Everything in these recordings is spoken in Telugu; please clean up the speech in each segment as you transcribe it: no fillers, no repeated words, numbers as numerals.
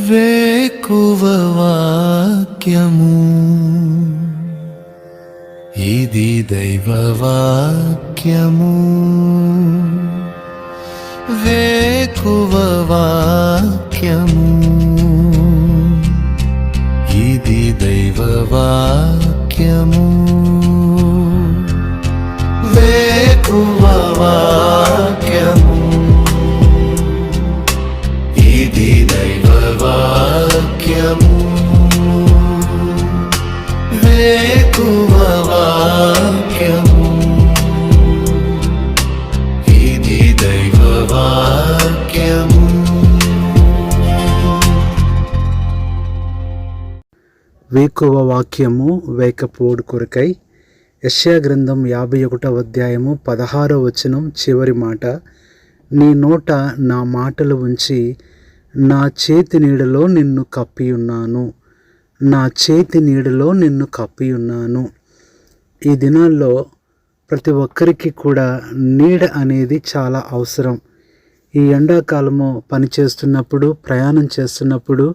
వేకువ వాక్యము ఇది దైవ వాక్యము. వేకువ వాక్యము ఇది దైవ వాక్యము. వేకువ వాక్యము ఇది దైవ వాక్యము. వేకువ వాక్యము ఇది దైవ వాక్యము. వేకువ వాక్యము వేకపోడు కొరకై. యెషయా గ్రంథం 51వ అధ్యాయము 16వ వచనం చివరి మాట. నీ నోట నా మాటలు ఉంచి నా చేతి నీడలో నిన్ను కప్పియున్నాను. నా చేతి నీడలో నిన్ను కప్పియున్నాను. ఈ దినాల్లో ప్రతి ఒక్కరికి కూడా నీడ అనేది చాలా అవసరం. ఈ ఎండాకాలము పనిచేస్తున్నప్పుడు, ప్రయాణం చేస్తున్నప్పుడు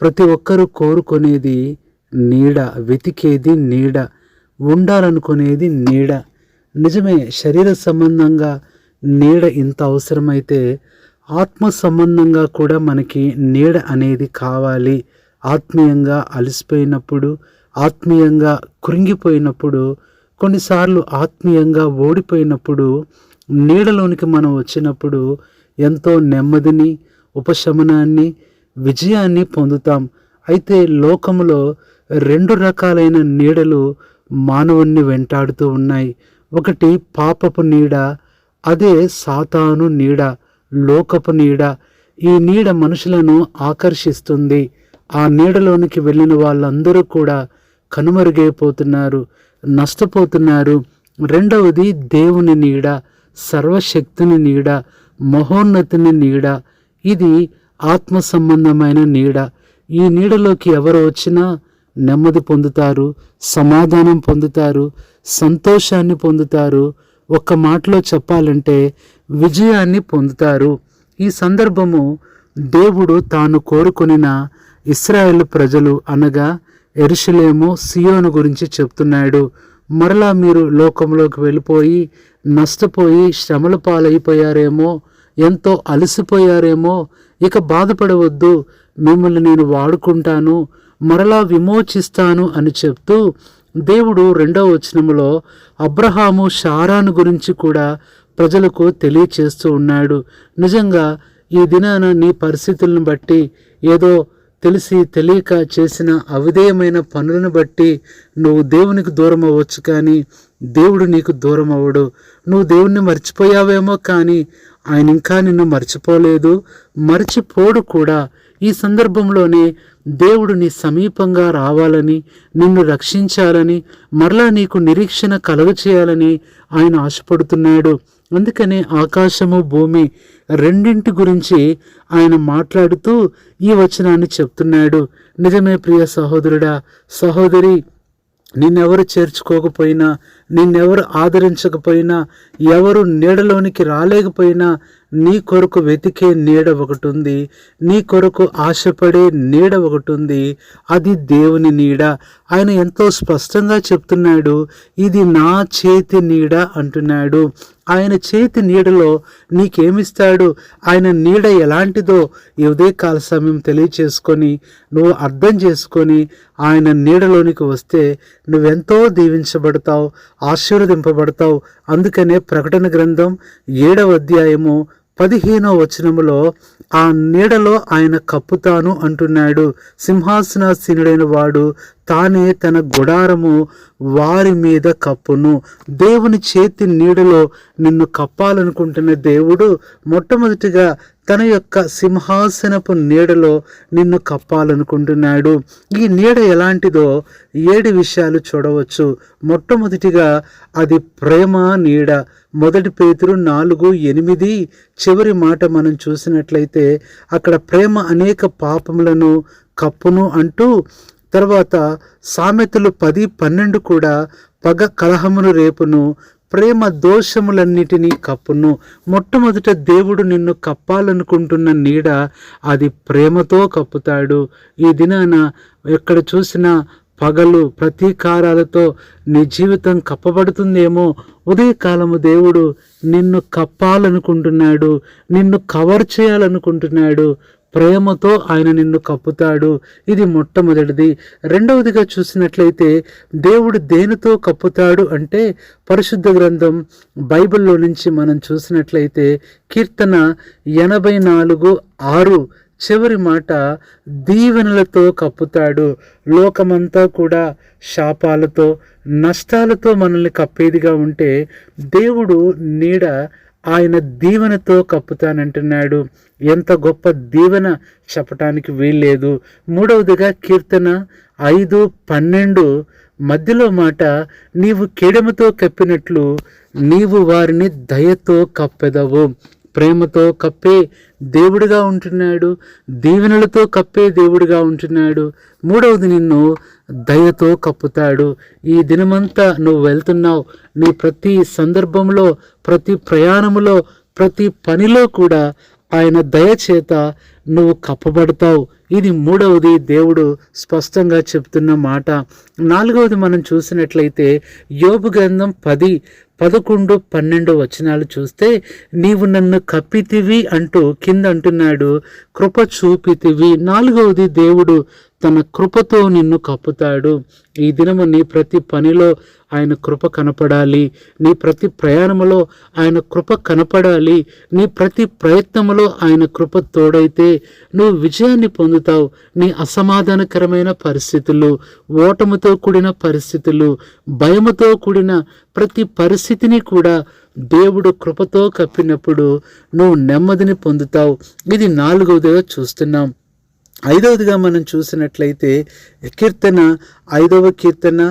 ప్రతి ఒక్కరూ కోరుకునేది నీడ, వెతికేది నీడ, ఉండాలనుకునేది నీడ. నిజమే, శరీర సంబంధంగా నీడ ఇంత అవసరమైతే ఆత్మ సంబంధంగా కూడా మనకి నీడ అనేది కావాలి. ఆత్మీయంగా అలసిపోయినప్పుడు, ఆత్మీయంగా కృంగిపోయినప్పుడు, కొన్నిసార్లు ఆత్మీయంగా ఓడిపోయినప్పుడు నీడలోనికి మనం వచ్చినప్పుడు ఎంతో నెమ్మదిని, ఉపశమనాన్ని, విజయాన్ని పొందుతాం. అయితే లోకములో 2 రకాలైన నీడలు మానవుణ్ణి వెంటాడుతూ ఉన్నాయి. ఒకటి పాపపు నీడ, అదే సాతాను నీడ, లోకపు నీడ. ఈ నీడ మనుషులను ఆకర్షిస్తుంది. ఆ నీడలోనికి వెళ్ళిన వాళ్ళందరూ కూడా కనుమరుగైపోతున్నారు, నష్టపోతున్నారు. రెండవది దేవుని నీడ, సర్వశక్తిని నీడ, మహోన్నతిని నీడ. ఇది ఆత్మ సంబంధమైన నీడ. ఈ నీడలోకి ఎవరు వచ్చినా నెమ్మది పొందుతారు, సమాధానం పొందుతారు, సంతోషాన్ని పొందుతారు. ఒక్క మాటలో చెప్పాలంటే విజయాన్ని పొందుతారు. ఈ సందర్భము దేవుడు తాను కోరుకొనిన ఇశ్రాయేల్ ప్రజలు అనగా యెరూషలేము, సియోను గురించి చెప్తున్నాడు. మరలా మీరు లోకంలోకి వెళ్ళిపోయి నష్టపోయి శ్రమల పాలైపోయారేమో, ఎంతో అలసిపోయారేమో, ఇక బాధపడవద్దు, మిమ్మల్ని నేను వాడుకుంటాను, మరలా విమోచిస్తాను అని చెప్తూ దేవుడు 2వ వచనములో అబ్రహాము, షారాను గురించి కూడా ప్రజలకు తెలియచేస్తూ ఉన్నాడు. నిజంగా ఈ దినాన నీ పరిస్థితులను బట్టి, ఏదో తెలిసి తెలియక చేసిన అవిధేయమైన పనులను బట్టి నువ్వు దేవునికి దూరం అవ్వచ్చు, కానీ దేవుడు నీకు దూరం అవ్వడు. నువ్వు దేవుణ్ణి మర్చిపోయావేమో, కానీ ఆయన ఇంకా నిన్ను మర్చిపోలేదు, మర్చిపోడు కూడా. ఈ సందర్భంలోనే దేవుడు నీ సమీపంగా రావాలని, నిన్ను రక్షించాలని, మరలా నీకు నిరీక్షణ కలుగచేయాలని ఆయన ఆశపడుతున్నాడు. అందుకనే ఆకాశము, భూమి రెండింటి గురించి ఆయన మాట్లాడుతూ ఈ వచనాన్ని చెప్తున్నాడు. నిజమే ప్రియ సహోదరుడా, సహోదరి, నిన్నెవరు చేర్చుకోకపోయినా, నిన్నెవరు ఆదరించకపోయినా, ఎవరు నీడలోనికి రాలేకపోయినా నీ కొరకు వెతికే నీడ ఒకటి ఉంది, నీ కొరకు ఆశపడే నీడ ఒకటి ఉంది. అది దేవుని నీడ. ఆయన ఎంతో స్పష్టంగా చెప్తున్నాడు, ఇది నా చేతి నీడ అంటున్నాడు. ఆయన చేతి నీడలో నీకేమిస్తాడు, ఆయన నీడ ఎలాంటిదో ఈ ఉదయకాల సమయం తెలియచేసుకొని నువ్వు అర్థం చేసుకొని ఆయన నీడలోనికి వస్తే నువ్వెంతో దీవించబడతావు, ఆశీర్వదింపబడతావు. అందుకనే ప్రకటన గ్రంథం 7వ అధ్యాయము 15వ వచనములో ఆ నీడలో ఆయన కప్పుతాను అంటున్నాడు. సింహాసనాసీనుడైన వాడు తానే తన గుడారము వారి మీద కప్పును. దేవుని చేతి నీడలో నిన్ను కప్పాలనుకుంటున్న దేవుడు మొట్టమొదటిగా తన యొక్క సింహాసనపు నీడలో నిన్ను కప్పాలనుకుంటున్నాడు. ఈ నీడ ఎలాంటిదో 7 విషయాలు చూడవచ్చు. మొట్టమొదటిగా అది ప్రేమ నీడ. 1 పేతురు 4:8 చివరి మాట మనం చూసినట్లయితే అక్కడ ప్రేమ అనేక పాపములను కప్పును అంటూ, తర్వాత సామెతలు 10:12 కూడా పగ కలహమును రేపును, ప్రేమ దోషములన్నిటినీ కప్పును. మొట్టమొదట దేవుడు నిన్ను కప్పాలనుకుంటున్న నీడ అది ప్రేమతో కప్పుతాడు. ఈ దినాన ఎక్కడ చూసినా పగలు ప్రతీకారాలతో నీ జీవితం కప్పబడుతుందేమో. ఉదయకాలము దేవుడు నిన్ను కప్పాలనుకుంటున్నాడు, నిన్ను కవర్ చేయాలనుకుంటున్నాడు. ప్రేమతో ఆయన నిన్ను కప్పుతాడు. ఇది మొట్టమొదటిది. రెండవదిగా చూసినట్లయితే దేవుడు దేనితో కప్పుతాడు అంటే పరిశుద్ధ గ్రంథం బైబిల్లో నుంచి మనం చూసినట్లయితే కీర్తన 84:6 చివరి మాట దీవెనలతో కప్పుతాడు. లోకమంతా కూడా శాపాలతో నష్టాలతో మనల్ని కప్పేదిగా ఉంటే దేవుడు నీడ ఆయన దీవెనతో కప్పుతానంటున్నాడు. ఎంత గొప్ప దీవెన చెప్పటానికి వీల్లేదు. మూడవదిగా కీర్తన 5:12 మధ్యలో మాట నీవు కేడెముతో కప్పినట్లు నీవు వారిని దయతో కప్పెదవు. ప్రేమతో కప్పే దేవుడిగా ఉంటున్నాడు, దీవెనలతో కప్పే దేవుడిగా ఉంటున్నాడు. మూడవది నిన్ను దయతో కప్పుతాడు. ఈ దినమంతా నువ్వు వెళ్తున్నావు, నీ ప్రతి సందర్భంలో, ప్రతి ప్రయాణములో, ప్రతి పనిలో కూడా ఆయన దయచేత నువ్వు కప్పబడతావు. ఇది మూడవది దేవుడు స్పష్టంగా చెప్తున్న మాట. నాలుగవది మనం చూసినట్లయితే యోబు గ్రంథం 10, 11, 12 వచనాలు చూస్తే నీవు నన్ను కప్పితివి అంటూ కింద అంటున్నాడు, కృప చూపితివి. నాలుగవది దేవుడు తన కృపతో నిన్ను కప్పుతాడు. ఈ దినము నీ ప్రతి పనిలో ఆయన కృప కనపడాలి, నీ ప్రతి ప్రయాణములో ఆయన కృప కనపడాలి, నీ ప్రతి ప్రయత్నములో ఆయన కృప తోడైతే నువ్వు విజయాన్ని పొందుతావు. నీ అసమాధానకరమైన పరిస్థితులు, ఓటమితో కూడిన పరిస్థితులు, భయముతో కూడిన ప్రతి పరిస్థితిని కూడా దేవుడు కృపతో కప్పినప్పుడు నువ్వు నెమ్మదిని పొందుతావు. ఇది నాలుగవదిగా చూస్తున్నాం. ఐదవదిగా మనం చూసినట్లయితే కీర్తన 5వ కీర్తన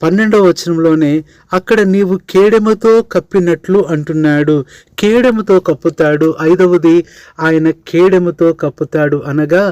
12వ వచనంలోనే అక్కడ నీవు కేడెముతో కప్పినట్లు అంటున్నాడు. కేడెముతో కప్పుతాడు. ఐదవది ఆయన కేడెముతో కప్పుతాడు అనగా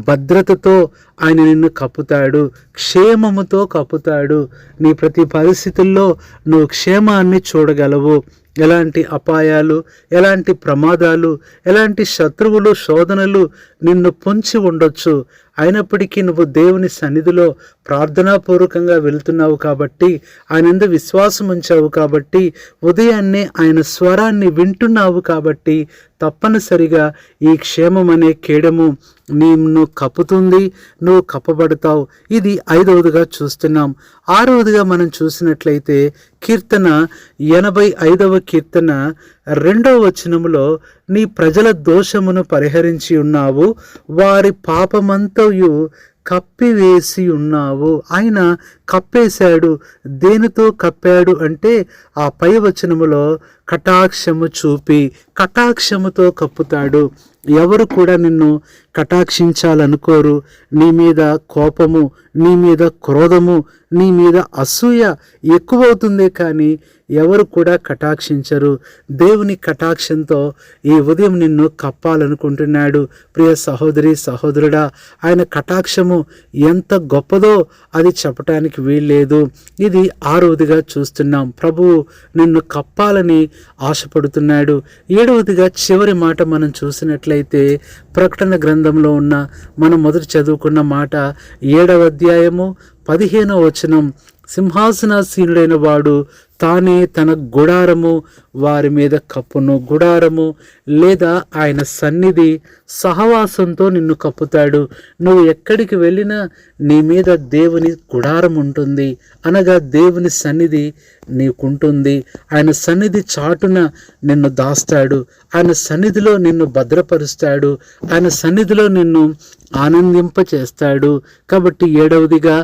భద్రతతో ఆయన నిన్ను కప్పుతాడు, క్షేమముతో కప్పుతాడు. నీ ప్రతి పరిస్థితుల్లో నువ్వు క్షేమాన్ని చూడగలవు. ఎలాంటి అపాయాలు, ఎలాంటి ప్రమాదాలు, ఎలాంటి శత్రువులు, శోధనలు నిన్ను పొంచి ఉండొచ్చు. అయినప్పటికీ నువ్వు దేవుని సన్నిధిలో ప్రార్థనాపూర్వకంగా వెళ్తున్నావు కాబట్టి, ఆయన యందు విశ్వాసం ఉంచావు కాబట్టి, ఉదయాన్నే ఆయన స్వరాన్ని వింటున్నావు కాబట్టి తప్పనిసరిగా ఈ క్షేమం అనే కేడము నిన్ను కప్పుతుంది, నువ్వు కప్పబడతావు. ఇది ఐదవదిగా చూస్తున్నాం. ఆరవదిగా మనం చూసినట్లయితే కీర్తన 85వ కీర్తన 2వ వచనములో నీ ప్రజల దోషమును పరిహరించి ఉన్నావు, వారి పాపమంతయు కప్పివేసి ఉన్నావు. ఆయన కప్పేశాడు. దేనితో కప్పాడు అంటే ఆ పై వచనములో కటాక్షము చూపి, కటాక్షముతో కప్పుతాడు. ఎవరు కూడా నిన్ను కటాక్షించాలనుకోరు. నీ మీద కోపము, నీ మీద క్రోధము, నీ మీద అసూయ ఎక్కువవుతుందే కానీ ఎవరు కూడా కటాక్షించరు. దేవుని కటాక్షంతో ఈ ఉదయం నిన్ను కప్పాలనుకుంటున్నాడు. ప్రియ సహోదరి, సహోదరుడా, ఆయన కటాక్షము ఎంత గొప్పదో అది చెప్పటానికి వీల్లేదు. ఇది ఆరవదిగా చూస్తున్నాం. ప్రభువు నిన్ను కప్పాలని ఆశపడుతున్నాడు. ఏడవదిగా చివరి మాట మనం చూసినట్లయితే ప్రకటన గ్రంథంలో ఉన్న మనం మొదటి చదువుకున్న మాట 7వ అధ్యాయము 15వ వచనం, సింహాసనాసీనుడైన వాడు తానే తన గుడారము వారి మీద కప్పును. గుడారము లేదా ఆయన సన్నిధి సహవాసంతో నిన్ను కప్పుతాడు. నువ్వు ఎక్కడికి వెళ్ళినా నీ మీద దేవుని గుడారం ఉంటుంది, అనగా దేవుని సన్నిధి నీకుంటుంది. ఆయన సన్నిధి చాటున నిన్ను దాస్తాడు, ఆయన సన్నిధిలో నిన్ను భద్రపరుస్తాడు, ఆయన సన్నిధిలో నిన్ను ఆనందింపచేస్తాడు. కాబట్టి ఏడవదిగా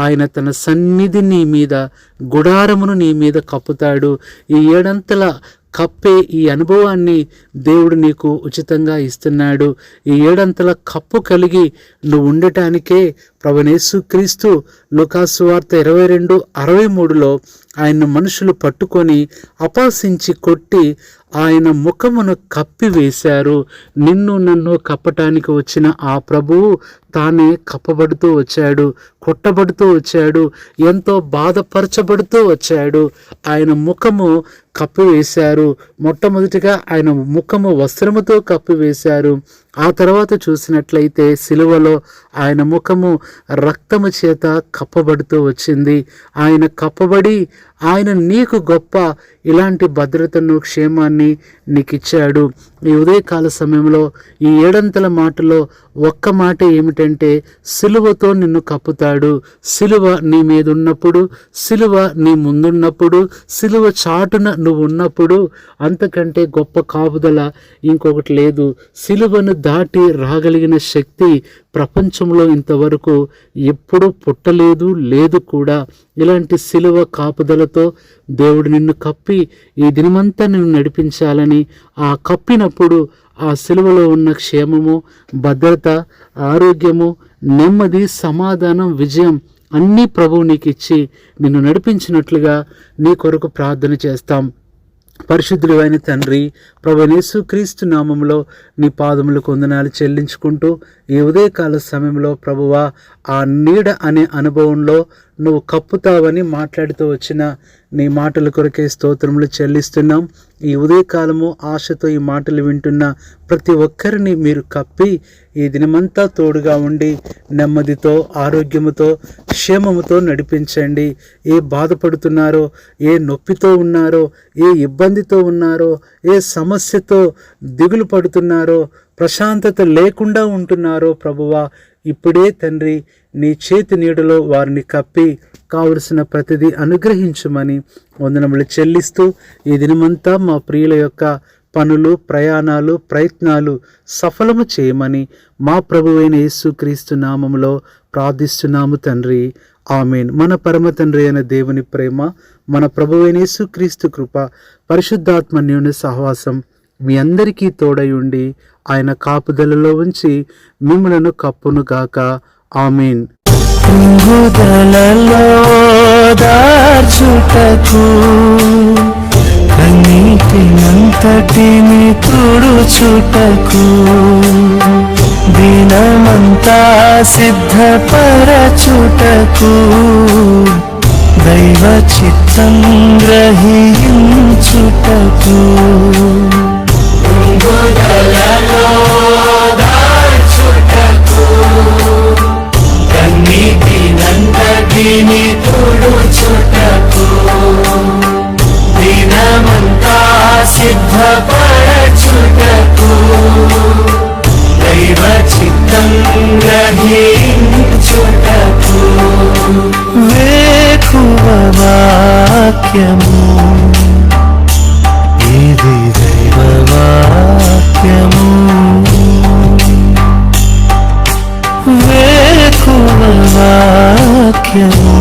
ఆయన తన సన్నిధి నీ మీద, గుడారమును నీ మీద కప్పుతాడు. ఈ ఏడంతల కప్పే ఈ అనుభవాన్ని దేవుడు నీకు ఉచితంగా ఇస్తున్నాడు. ఈ ఏడంతల కప్పు కలిగి నువ్వు ఉండటానికే ప్రభువైన యేసుక్రీస్తు లూకాసు వార్త 22:63లో ఆయన మనుషులు పట్టుకొని అపహసించి కొట్టి ఆయన ముఖమును కప్పివేశారు. నిన్ను నన్ను కప్పటానికి వచ్చిన ఆ ప్రభువు తానే కప్పబడుతూ వచ్చాడు, కొట్టబడుతూ వచ్చాడు, ఎంతో బాధపరచబడుతూ వచ్చాడు. ఆయన ముఖము కప్పివేశారు. మొట్టమొదటిగా ఆయన ముఖము వస్త్రముతో కప్పివేశారు. ఆ తర్వాత చూసినట్లయితే సిలువలో ఆయన ముఖము రక్తము చేత కప్పబడుతూ వచ్చింది. ఆయన కప్పబడి ఆయన నీకు గొప్ప ఇలాంటి భద్రతను, క్షేమాన్ని నీకు ఇచ్చాడు. ఈ ఉదయకాల సమయంలో ఈ 7 మాటలో ఒక్క మాట ఏమిటంటే, సిలువతో నిన్ను కప్పుతాడు. సిలువ నీ మీద ఉన్నప్పుడు, సిలువ నీ ముందున్నప్పుడు, సిలువ చాటున నువ్వు ఉన్నప్పుడు అంతకంటే గొప్ప కాపుదల ఇంకొకటి లేదు. సిలువను దాటి రాగలిగిన శక్తి ప్రపంచంలో ఇంతవరకు ఎప్పుడూ పుట్టలేదు, లేదు కూడా. ఇలాంటి సిలువ కాపుదలతో దేవుడు నిన్ను కప్పి ఈ దినమంతా నిన్ను నడిపించాలని, ఆ కప్పినప్పుడు ఆ సిలువలో ఉన్న క్షేమము, భద్రత, ఆరోగ్యము, నెమ్మది, సమాధానం, విజయం అన్నీ ప్రభువు నీకు ఇచ్చి నిన్ను నడిపించినట్లుగా నీ కొరకు ప్రార్థన చేస్తాం. పరిశుద్ధుడు అయిన తండ్రి, ప్రభువైన యేసుక్రీస్తు నామములో నీ పాదములకు వందనాలు చెల్లించుకుంటూ ఈ ఉదయకాల సమయంలో ప్రభువా, ఆ నీడ అనే అనుభవంలో నువ్వు కప్పుతావని మాట్లాడుతూ వచ్చిన నీ మాటల కొరకే స్తోత్రములు చెల్లిస్తున్నాం. ఈ ఉదయకాలము ఆశతో ఈ మాటలు వింటున్న ప్రతి ఒక్కరిని మీరు కప్పి ఈ దినమంతా తోడుగా ఉండి నెమ్మదితో, ఆరోగ్యముతో, క్షేమముతో నడిపించండి. ఏ బాధపడుతున్నారో, ఏ నొప్పితో ఉన్నారో, ఏ ఇబ్బందితో ఉన్నారో, ఏ సమస్యతో దిగులు పడుతున్నారో, ప్రశాంతత లేకుండా ఉంటున్నారో ప్రభువా, ఇప్పుడే తండ్రి నీ చేతి నీడలో వారిని కప్పి కావలసిన ప్రతిదీ అనుగ్రహించమని వందనములు చెల్లిస్తూ ఈ దినమంతా మా ప్రియుల యొక్క పనులు, ప్రయాణాలు, ప్రయత్నాలు సఫలము చేయమని మా ప్రభువైన యేసుక్రీస్తు నామములో ప్రార్థిస్తున్నాము తండ్రి. ఆమేన్. మన పరమ తండ్రి అయిన దేవుని ప్రేమ, మన ప్రభువైన యేసుక్రీస్తు కృప, పరిశుద్ధాత్మ అన్యోన్య సహవాసం మీ అందరికీ తోడై ఉండి ఆయన కాపుదలలో ఉంచి మిమ్మలను కప్పునుగాక. ఆమేన్. దార్చుటకు కన్నీటినంతటిని తుడుచుటకు దినమంతా సిద్ధపరచుటకు దైవ చిత్తం గ్రహించుటకు కన్నీటినంతటిని తుడుచుటకు దినమంతా సిద్ధపరచుటకు దైవ చిత్తం గ్రహించుటకు వేకువ వాక్యము, ఇది దైవ వాక్యము. వేకువ వాక్యము,